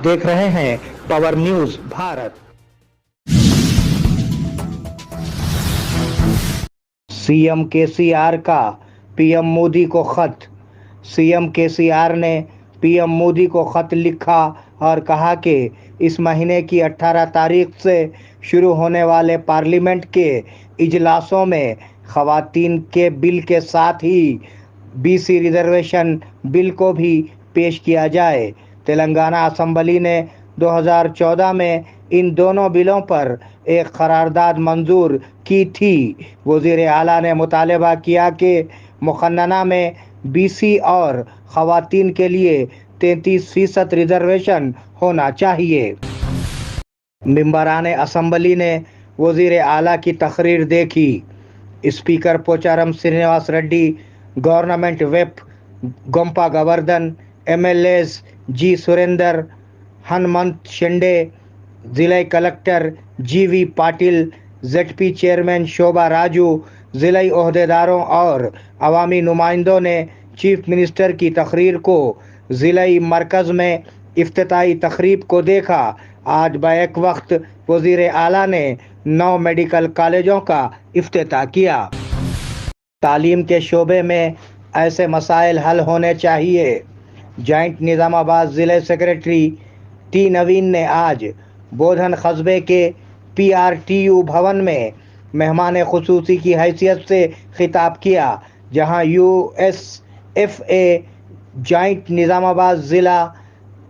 देख रहे हैं power news Bharat. CM KCR का पीएम मोदी को खत। सीएम केसीआर ने पीएम मोदी को खत लिखा और कहा कि इस महीने की 18 तारीख से शुरू होने वाले पार्लियामेंट के इजलासों में खवातीन के बिल के साथ ही बीसी रिजर्वेशन बिल को भी पेश किया जाए। तेलंगाना असेंबली ने 2014 में इन दोनों बिलों पर एक करारदाद मंजूर की थी। वज़ीर आला ने मुतालबा किया कि मुक़न्नना में बीसी और खवातीन के लिए 33% रिजर्वेशन होना चाहिए। मेंबरान असेंबली ने वज़ीर आला की तकरीर देखी। Speaker Pocharam Srinivas Reddy, government whip Gompa Govardhan, MLAs G Surender, Hanumant Shinde, जिला collector GV Patil, ZP chairman Shobha Raju, जिला ओहदेदारों और अवामी नुमाइंदों ने चीफ मिनिस्टर की तकरीर को जिलाई मरकज़ में इफ्तिताई तकरीब को देखा। आज बैक वक्त वज़ीर आला ने 9 मेडिकल कॉलेजों का इफ्तिताह किया। तालीम के शोबे में ऐसे मसाइल हल होने चाहिए। जॉइंट निज़ामाबाद ज़िले सेक्रेटरी टी नवीन ने आज बोधन कस्बे के पीआरटीयू भवन में मेहमान खुसूसी की हैसियत से खिताब किया, जहां यूएसएफए जॉइंट निज़ामाबाद ज़िला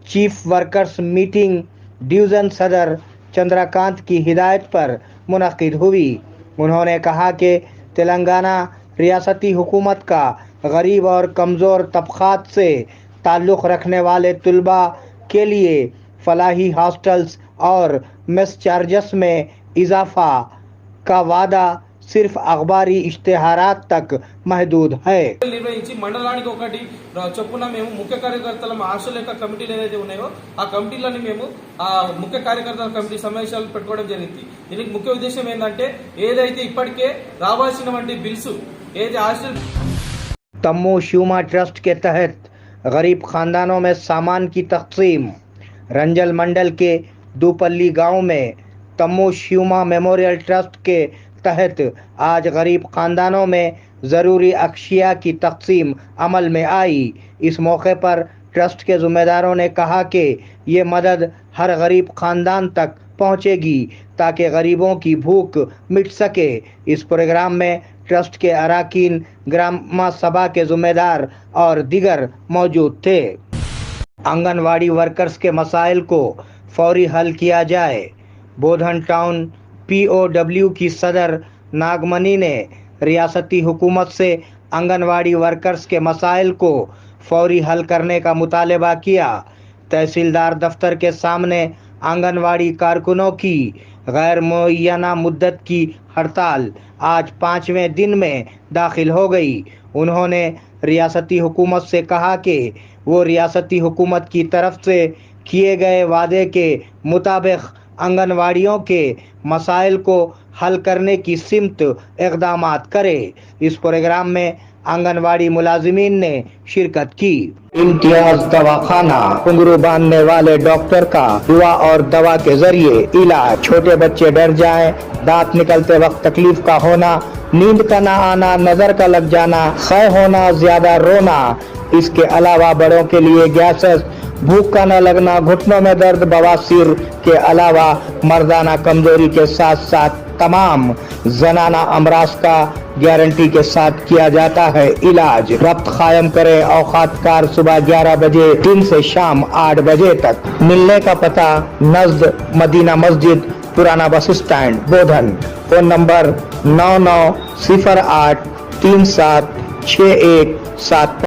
चीफ वर्कर्स मीटिंग डिवीज़न सदर चंद्रकांत की हिदायत पर मुनक़िद हुई। उन्होंने कहा कि तेलंगाना रियासती हुकूमत का गरीब और कमज़ोर तबक़ात से ताल्लुक़ रखने वाले तलबा के लिए फलाही हॉस्टल्स और मेस चार्जेस में इजाफ़ा का वादा सिर्फ अखबारी इश्तिहारात तक महदूद है। మండలానికి ఒకటి చొప్పున మేము ముఖ్య కార్యకర్తల హాస్టల్ యొక్క కమిటీలు ఏదైతే ఉన్నాయో ఆ కమిటీలని మేము ఆ ముఖ్య కార్యకర్తల కమిటీ సమావేశాలు పెట్టుకోవడం జరిగింది। దీనికి ముఖ్య ఉద్దేశం ఏంటంటే ఏదైతే ఇప్పటికే రావాల్సినటువంటి బిల్స్ ఏదైతే హాస్టల్ तम्मू श्यूमा ट्रस्ट के तहत गरीब खानदानों में सामान की तकसीम। रंजल मंडल के दूपल्ली गांव में तम्मू श्यूमा मेमोरियल ट्रस्ट के तहत आज गरीब खानदानों में ज़रूरी अशिया की तकसीम अमल में आई। इस मौके पर ट्रस्ट के ज़िम्मेदारों ने कहा कि ये मदद हर गरीब खानदान तक पहुंचेगी ताकि गरीबों की भूख मिट सके। इस प्रोग्राम में ट्रस्ट के अराकीन, ग्राम सभा के ज़िम्मेदार और दिगर मौजूद थे। आंगनवाड़ी वर्कर्स के मसाइल को फौरी हल किया जाए। बोधन टाउन पीओडब्ल्यू की सदर नागमनी ने रियासती हुकूमत से आंगनवाड़ी वर्कर्स के मसाइल को फौरी हल करने का मुतालबा किया। तहसीलदार दफ्तर के सामने आंगनवाड़ी कारकुनों की गैर मुअय्यना मुद्दत की हड़ताल आज 5वें दिन में दाखिल हो गई। उन्होंने रियासती हुकूमत से कहा कि वो रियासती हुकूमत की तरफ से किए गए वादे के मुताबिक आंगनवाड़ियों के मसाइल को हल करने की सिमत इक़दामात करे। इस प्रोग्राम में आंगनवाड़ी मुलाजिमीन ने शिरकत की। इम्तियाज दवाखाना, घुंघरू बांधने वाले डॉक्टर का दुआ और दवा के जरिए इलाज। छोटे बच्चे डर जाएं, दांत निकलते वक्त तकलीफ का होना, नींद का ना आना, नजर का लग जाना, ख़ै होना, ज्यादा रोना। इसके अलावा बड़ों के लिए गैसेस, भूख का न लगना, घुटनों में दर्द, बवासीर के अलावा मर्दाना कमजोरी के साथ साथ तमाम जनाना अमराज का गारंटी के साथ किया जाता है इलाज। रब्त कायम करें औकात कार सुबह 11 बजे दिन से शाम 8 बजे तक। मिलने का पता नज़द मदीना मस्जिद, पुराना बस स्टैंड, बोधन। Phone number 9908376175।